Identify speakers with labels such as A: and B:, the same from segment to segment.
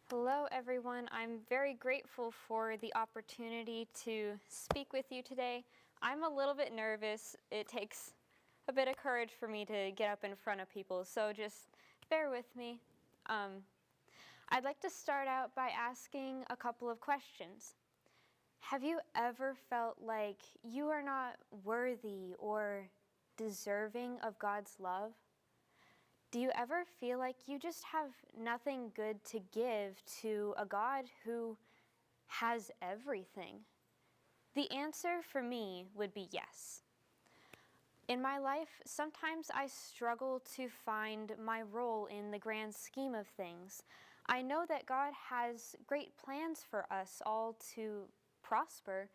A: Hello, everyone. I'm very grateful for the opportunity to speak with you today. I'm a little bit nervous. It takes a bit of courage for me to get up in front of people, so just bear with me. I'd like to start out by asking a couple of questions. Have you ever felt like you are not worthy or deserving of God's love? Do you ever feel like you just have nothing good to give to a God who has everything? The answer for me would be yes. In my life, sometimes I struggle to find my role in the grand scheme of things. I know that God has great plans for us all to prosper,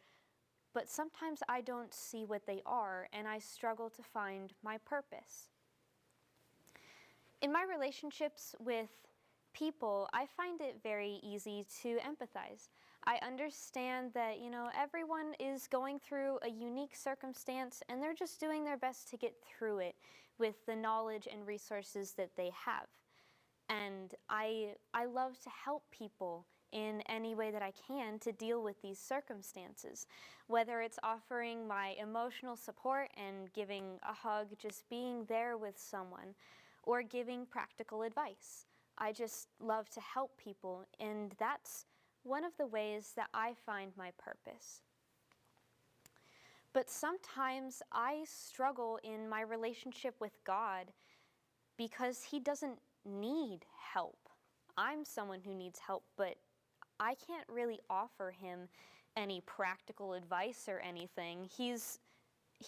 A: but sometimes I don't see what they are, and I struggle to find my purpose. In my relationships with people, I find it very easy to empathize. I understand that, everyone is going through a unique circumstance and they're just doing their best to get through it with the knowledge and resources that they have. And I love to help people in any way that I can to deal with these circumstances, whether it's offering my emotional support and giving a hug, just being there with someone, or giving practical advice. I just love to help people, and that's one of the ways that I find my purpose. But sometimes I struggle in my relationship with God because He doesn't need help. I'm someone who needs help, but I can't really offer Him any practical advice or anything. He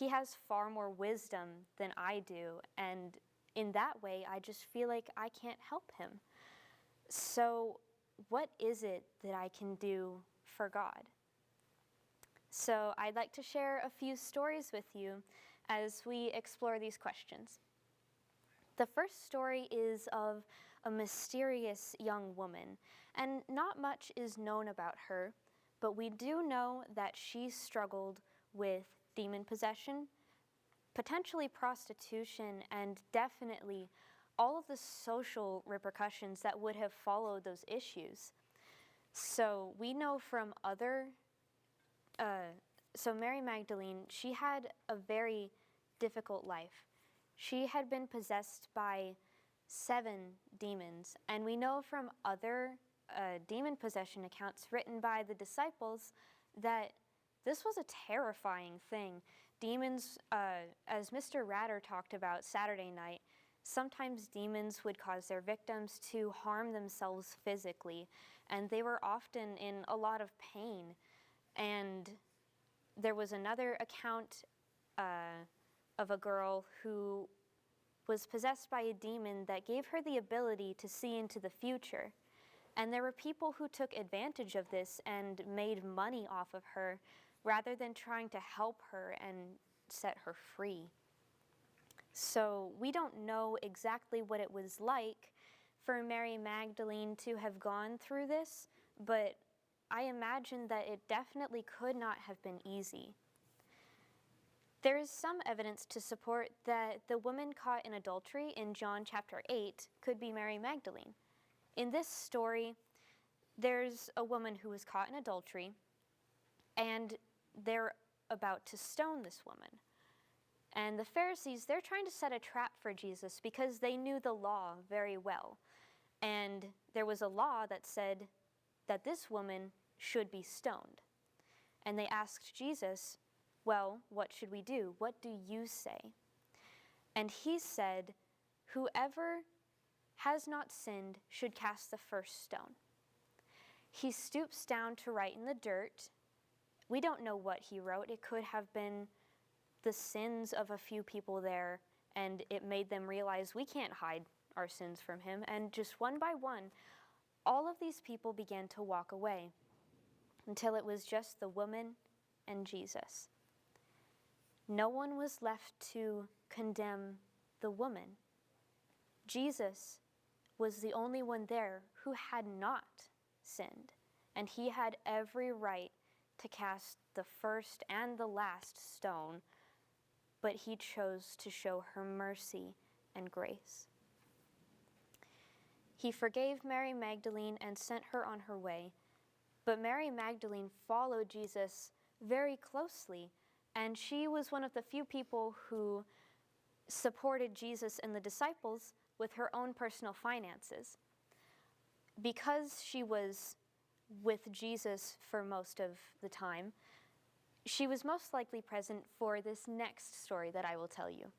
A: has far more wisdom than I do, and in that way, I just feel like I can't help Him. So what is it that I can do for God? So I'd like to share a few stories with you as we explore these questions. The first story is of a mysterious young woman, and not much is known about her, but we do know that she struggled with demon possession, potentially prostitution, and definitely all of the social repercussions that would have followed those issues. So we know from so Mary Magdalene, she had a very difficult life. She had been possessed by 7 demons, and we know from other demon possession accounts written by the disciples that this was a terrifying thing. Demons, as Mr. Ratter talked about Saturday night, sometimes demons would cause their victims to harm themselves physically, and they were often in a lot of pain. And there was another account of a girl who was possessed by a demon that gave her the ability to see into the future. And there were people who took advantage of this and made money off of her rather than trying to help her and set her free. So we don't know exactly what it was like for Mary Magdalene to have gone through this, but I imagine that it definitely could not have been easy. There is some evidence to support that the woman caught in adultery in John chapter 8 could be Mary Magdalene. In this story, there's a woman who was caught in adultery, and they're about to stone this woman. And the Pharisees, they're trying to set a trap for Jesus because they knew the law very well. And there was a law that said that this woman should be stoned. And they asked Jesus, well, what should we do? What do you say? And he said, whoever has not sinned should cast the first stone. He stoops down to write in the dirt. We don't know what he wrote. It could have been the sins of a few people there, and it made them realize we can't hide our sins from him. And just one by one, all of these people began to walk away until it was just the woman and Jesus. No one was left to condemn the woman. Jesus was the only one there who had not sinned, and he had every right to cast the first and the last stone, but he chose to show her mercy and grace. He forgave Mary Magdalene and sent her on her way. But Mary Magdalene followed Jesus very closely, and she was one of the few people who supported Jesus and the disciples with her own personal finances. Because she was with Jesus for most of the time, she was most likely present for this next story that I will tell you.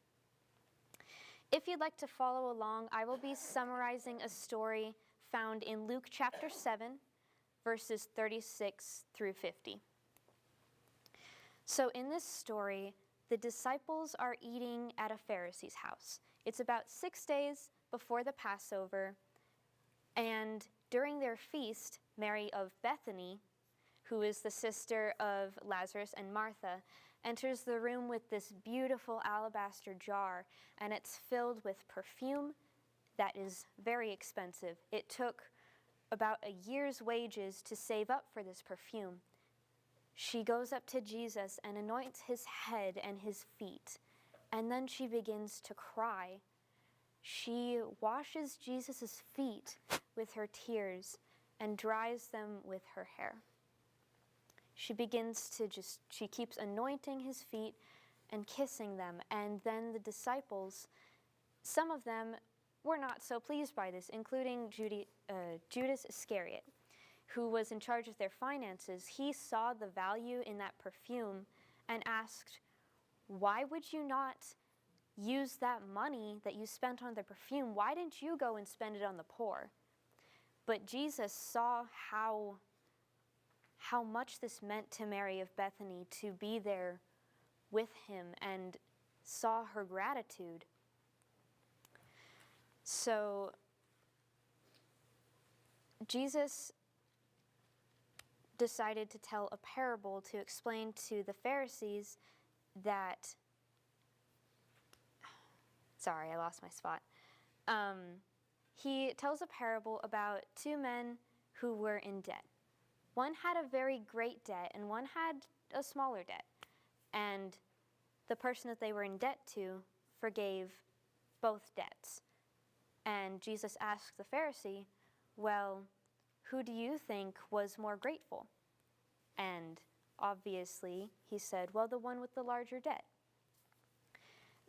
A: If you'd like to follow along, I will be summarizing a story found in Luke chapter 7, verses 36 through 50. So in this story, the disciples are eating at a Pharisee's house. It's about 6 days before the Passover, and during their feast, Mary of Bethany, who is the sister of Lazarus and Martha, enters the room with this beautiful alabaster jar, and it's filled with perfume that is very expensive. It took about a year's wages to save up for this perfume. She goes up to Jesus and anoints his head and his feet, and then she begins to cry. She washes Jesus' feet with her tears and dries them with her hair. She keeps anointing his feet and kissing them, and then the disciples, some of them were not so pleased by this, including Judas Iscariot, who was in charge of their finances. He saw the value in that perfume and asked, "Why would you not use that money that you spent on the perfume? Why didn't you go and spend it on the poor?" But Jesus saw how much this meant to Mary of Bethany to be there with him, and saw her gratitude. So Jesus decided to tell a parable to explain to the Pharisees that, sorry, I lost my spot. He tells a parable about two men who were in debt. One had a very great debt and one had a smaller debt. And the person that they were in debt to forgave both debts. And Jesus asked the Pharisee, "Well, who do you think was more grateful?" And obviously, he said, "Well, the one with the larger debt."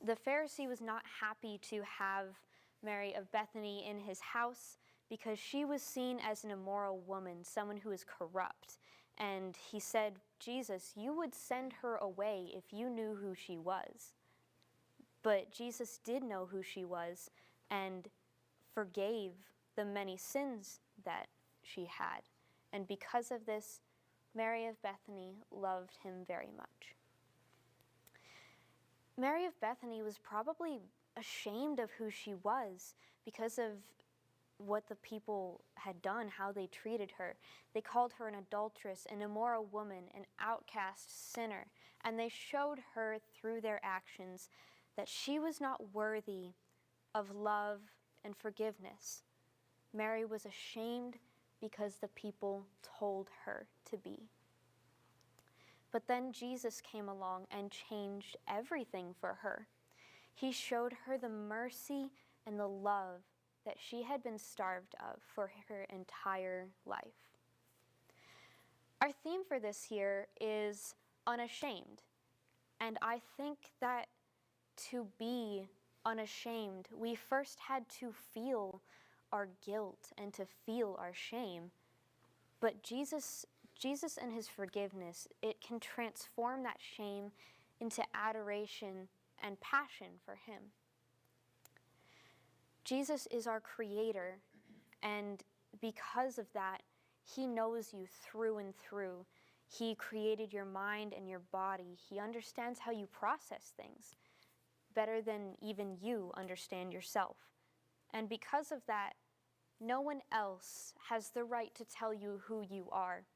A: The Pharisee was not happy to have Mary of Bethany in his house because she was seen as an immoral woman, someone who is corrupt. And he said, "Jesus, you would send her away if you knew who she was." But Jesus did know who she was and forgave the many sins that she had. And because of this, Mary of Bethany loved him very much. Mary of Bethany was probably ashamed of who she was because of what the people had done, how they treated her. They called her an adulteress, an immoral woman, an outcast sinner, and they showed her through their actions that she was not worthy of love and forgiveness. Mary was ashamed because the people told her to be. But then Jesus came along and changed everything for her. He showed her the mercy and the love that she had been starved of for her entire life. Our theme for this year is unashamed. And I think that to be unashamed, we first had to feel our guilt and to feel our shame. But Jesus and his forgiveness, it can transform that shame into adoration and passion for him. Jesus is our creator, and because of that, he knows you through and through. He created your mind and your body. He understands how you process things better than even you understand yourself. And because of that, no one else has the right to tell you who you are.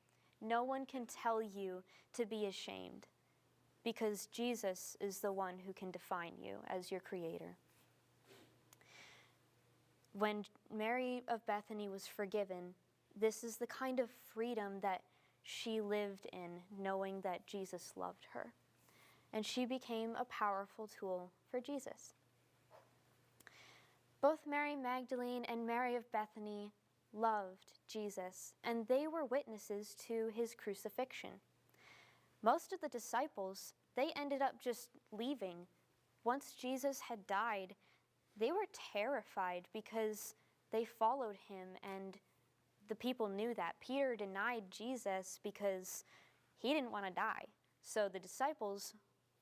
A: No one can tell you to be ashamed, because Jesus is the one who can define you as your creator. When Mary of Bethany was forgiven, this is the kind of freedom that she lived in, knowing that Jesus loved her. And she became a powerful tool for Jesus. Both Mary Magdalene and Mary of Bethany loved Jesus, and they were witnesses to his crucifixion. Most of the disciples, they ended up just leaving. Once Jesus had died, they were terrified because they followed him, and the people knew that. Peter denied Jesus because he didn't want to die. So the disciples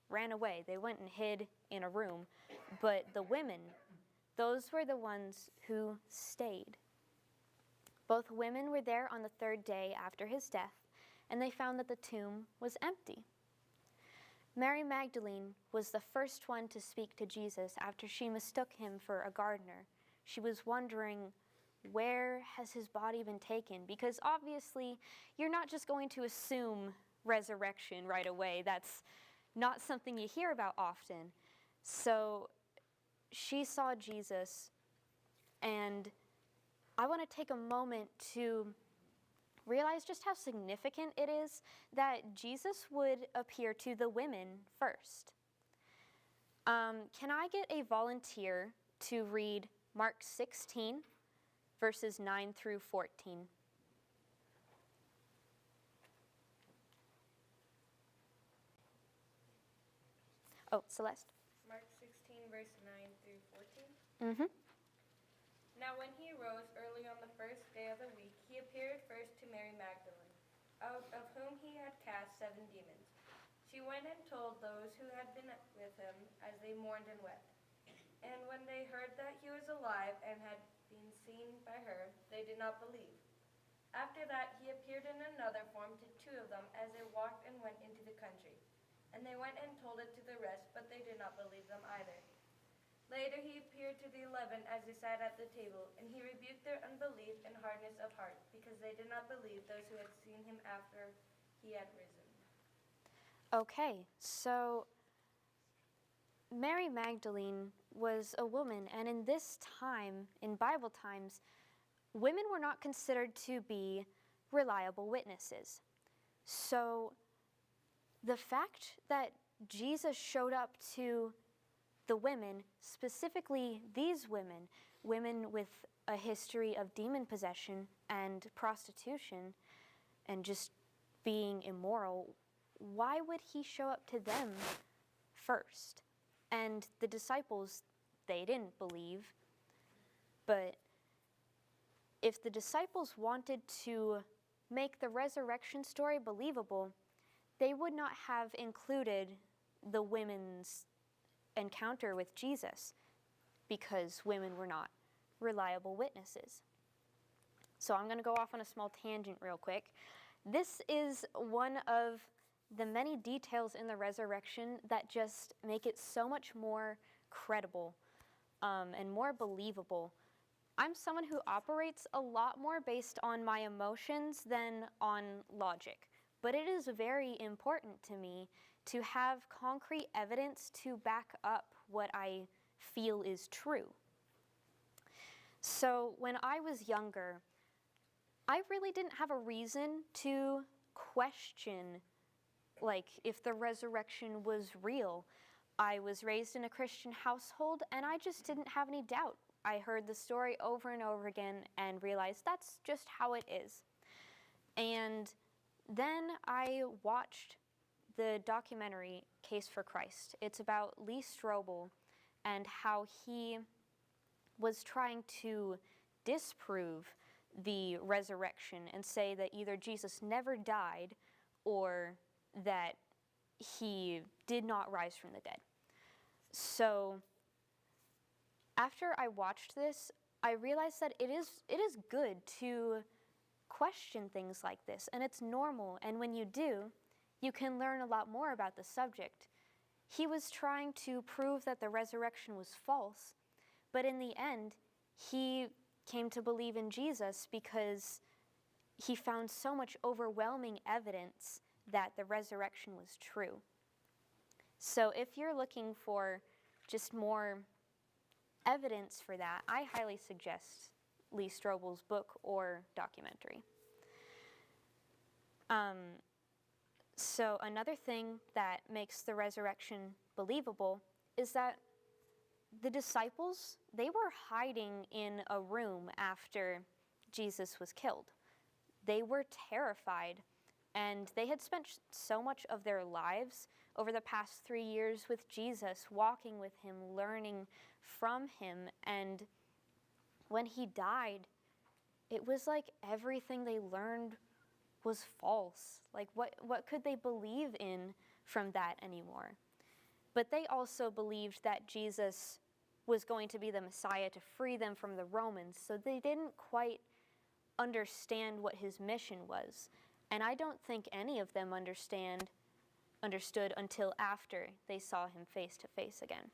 A: ran away. They went and hid in a room. But the women, those were the ones who stayed. Both women were there on the third day after his death, and they found that the tomb was empty. Mary Magdalene was the first one to speak to Jesus after she mistook him for a gardener. She was wondering, where has his body been taken? Because obviously, you're not just going to assume resurrection right away. That's not something you hear about often. So she saw Jesus, and I want to take a moment to realize just how significant it is that Jesus would appear to the women first. Can I get a volunteer to read Mark 16, verses 9 through 14? Oh, Celeste.
B: Mark 16, verse 9 through 14.
A: Mm-hmm.
B: Now when he arose early on the first day of the week, he appeared first to Mary Magdalene, out of whom he had cast 7 demons. She went and told those who had been with him as they mourned and wept. And when they heard that he was alive and had been seen by her, they did not believe. After that he appeared in another form to 2 of them as they walked and went into the country. And they went and told it to the rest, but they did not believe them either. Later he appeared to the 11 as they sat at the table, and he rebuked their unbelief and hardness of heart, because they did not believe those who had seen him after he had risen.
A: Okay, so Mary Magdalene was a woman, and in this time, in Bible times, women were not considered to be reliable witnesses. So the fact that Jesus showed up to the women, specifically these women, women with a history of demon possession and prostitution and just being immoral, why would he show up to them first? And the disciples, they didn't believe. But if the disciples wanted to make the resurrection story believable, they would not have included the women's encounter with Jesus, because women were not reliable witnesses. So I'm going to go off on a small tangent real quick. This is one of the many details in the resurrection that just make it so much more credible and more believable. I'm someone who operates a lot more based on my emotions than on logic. But it is very important to me to have concrete evidence to back up what I feel is true. So when I was younger, I really didn't have a reason to question, like, if the resurrection was real. I was raised in a Christian household, and I just didn't have any doubt. I heard the story over and over again and realized that's just how it is. And then I watched the documentary Case for Christ. It's about Lee Strobel and how he was trying to disprove the resurrection and say that either Jesus never died or that he did not rise from the dead. So after I watched this, I realized that it is good to question things like this, and it's normal, and when you do, you can learn a lot more about the subject. He was trying to prove that the resurrection was false, but in the end, he came to believe in Jesus because he found so much overwhelming evidence that the resurrection was true. So if you're looking for just more evidence for that, I highly suggest Lee Strobel's book or documentary. So another thing that makes the resurrection believable is that the disciples, they were hiding in a room after Jesus was killed. They were terrified, and they had spent so much of their lives over the past 3 years with Jesus, walking with him, learning from him, and when he died, it was like everything they learned was false. Like, what could they believe in from that anymore? But they also believed that Jesus was going to be the Messiah to free them from the Romans, so they didn't quite understand what his mission was. And I don't think any of them understood until after they saw him face to face again.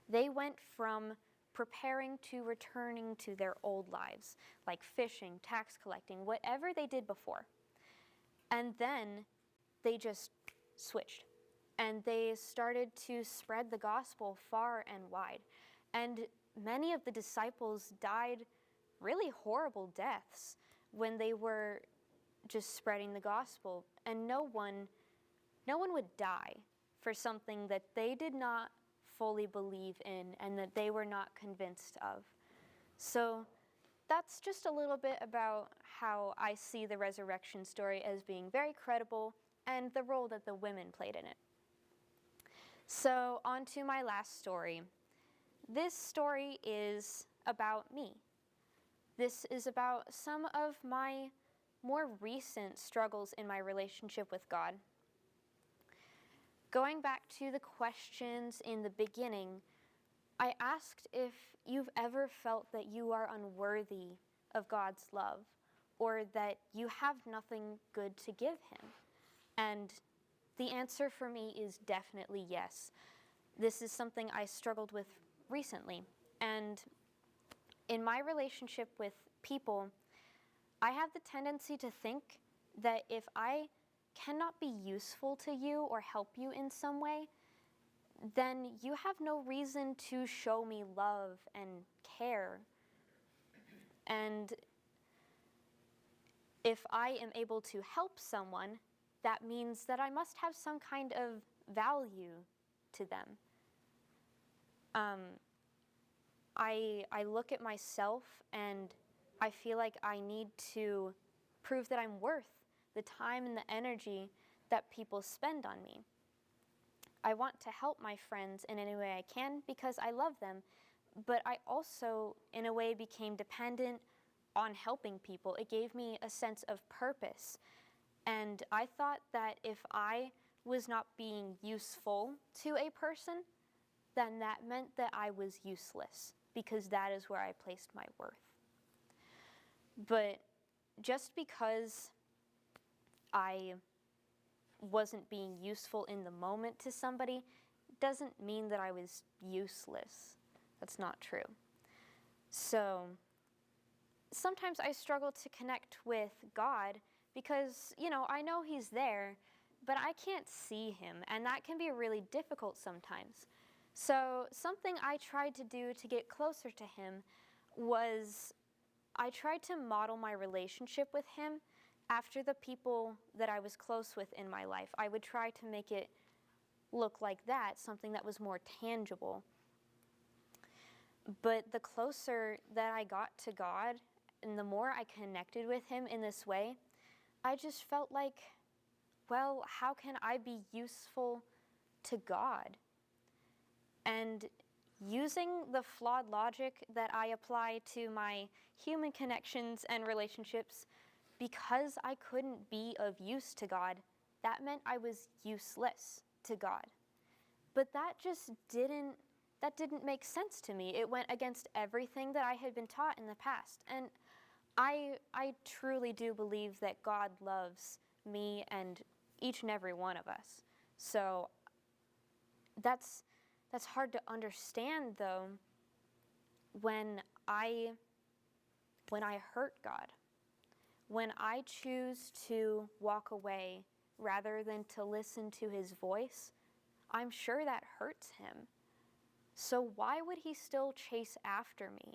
A: They went from preparing to returning to their old lives, like fishing, tax collecting, whatever they did before. And then they just switched. And they started to spread the gospel far and wide. And many of the disciples died really horrible deaths when they were just spreading the gospel. And no one would die for something that they did not fully believe in and that they were not convinced of. So that's just a little bit about how I see the resurrection story as being very credible and the role that the women played in it. So on to my last story. This story is about me. This is about some of my more recent struggles in my relationship with God. Going back to the questions in the beginning, I asked if you've ever felt that you are unworthy of God's love or that you have nothing good to give him. And the answer for me is definitely yes. This is something I struggled with recently. And in my relationship with people, I have the tendency to think that if I cannot be useful to you or help you in some way, then you have no reason to show me love and care. And if I am able to help someone, that means that I must have some kind of value to them. I look at myself and I feel like I need to prove that I'm worth the time and the energy that people spend on me. I want to help my friends in any way I can because I love them, but I also, in a way, became dependent on helping people. It gave me a sense of purpose. And I thought that if I was not being useful to a person, then that meant that I was useless, because that is where I placed my worth. But just because I wasn't being useful in the moment to somebody doesn't mean that I was useless. That's not true. So sometimes I struggle to connect with God because, I know he's there, but I can't see him, and that can be really difficult sometimes. So something I tried to do to get closer to him was I tried to model my relationship with him after the people that I was close with in my life. I would try to make it look like that, something that was more tangible. But the closer that I got to God and the more I connected with him in this way, I just felt like, well, how can I be useful to God? And using the flawed logic that I apply to my human connections and relationships, because I couldn't be of use to God, that meant I was useless to God. But that didn't make sense to me. It went against everything that I had been taught in the past. And I truly do believe that God loves me and each and every one of us. So that's hard to understand, though, when I hurt God. When I choose to walk away rather than to listen to his voice, I'm sure that hurts him. So why would he still chase after me?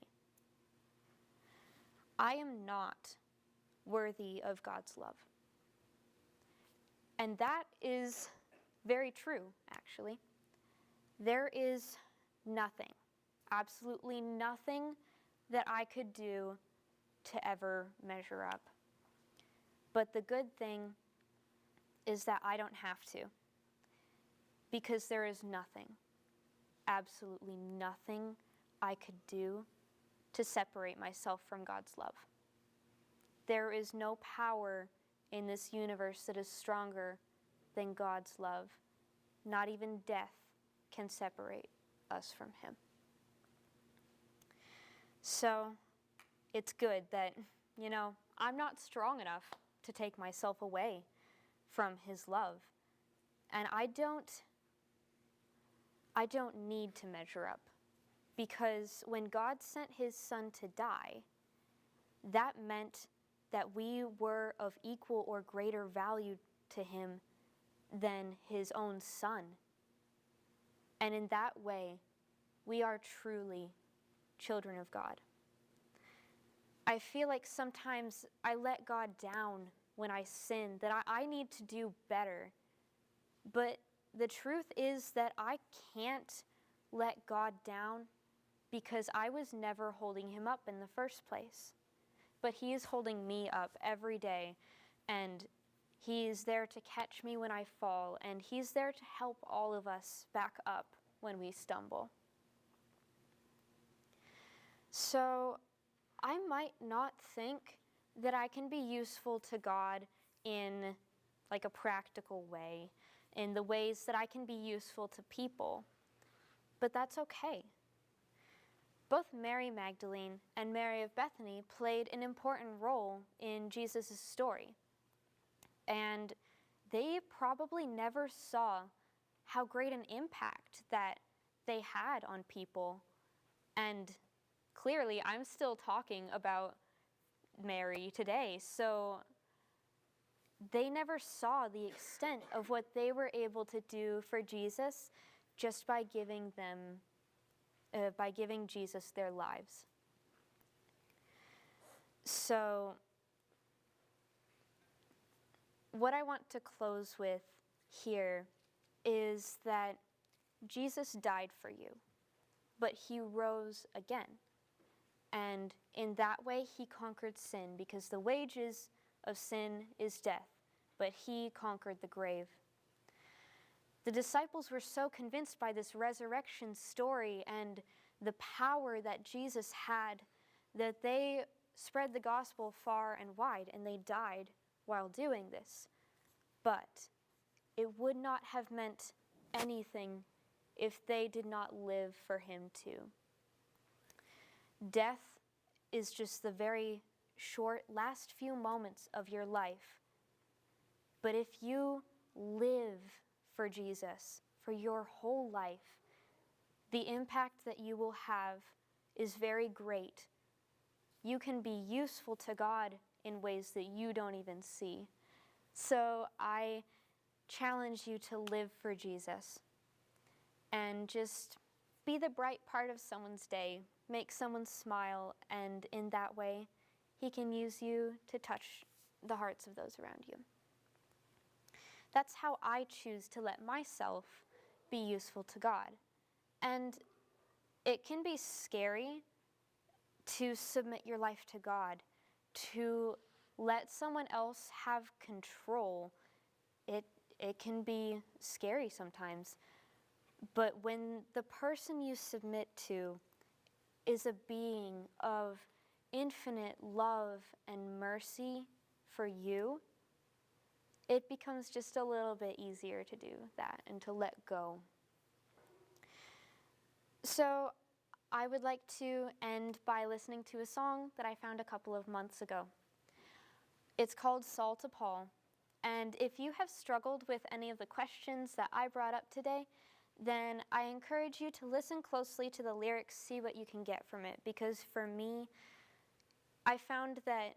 A: I am not worthy of God's love. And that is very true, actually. There is nothing, absolutely nothing that I could do to ever measure up. But the good thing is that I don't have to, because there is nothing, absolutely nothing I could do to separate myself from God's love. There is no power in this universe that is stronger than God's love. Not even death can separate us from Him. So it's good that, I'm not strong enough to take myself away from His love. And I don't need to measure up, because when God sent His Son to die, that meant that we were of equal or greater value to Him than His own Son. And in that way, we are truly children of God. I feel like sometimes I let God down when I sin, that I need to do better. But the truth is that I can't let God down, because I was never holding Him up in the first place. But He is holding me up every day, and He is there to catch me when I fall, and He's there to help all of us back up when we stumble. So I might not think that I can be useful to God in like a practical way, in the ways that I can be useful to people, but that's okay. Both Mary Magdalene and Mary of Bethany played an important role in Jesus' story. And they probably never saw how great an impact that they had on people. And clearly, I'm still talking about Mary today. So they never saw the extent of what they were able to do for Jesus just by giving Jesus their lives. So what I want to close with here is that Jesus died for you, but He rose again. And in that way, He conquered sin, because the wages of sin is death, but He conquered the grave. The disciples were so convinced by this resurrection story and the power that Jesus had that they spread the gospel far and wide, and they died while doing this. But it would not have meant anything if they did not live for Him too. Death is just the very short last few moments of your life. But if you live for Jesus for your whole life, the impact that you will have is very great. You can be useful to God in ways that you don't even see. So I challenge you to live for Jesus and just be the bright part of someone's day, make someone smile, and in that way, He can use you to touch the hearts of those around you. That's how I choose to let myself be useful to God. And it can be scary to submit your life to God, to let someone else have control. It can be scary sometimes. But when the person you submit to is a being of infinite love and mercy for you, it becomes just a little bit easier to do that and to let go. So I would like to end by listening to a song that I found a couple of months ago. It's called Saul to Paul. And if you have struggled with any of the questions that I brought up today, then I encourage you to listen closely to the lyrics, see what you can get from it. Because for me, I found that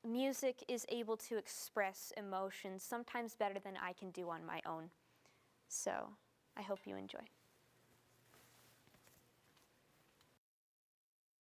A: music is able to express emotions sometimes better than I can do on my own. So I hope you enjoy.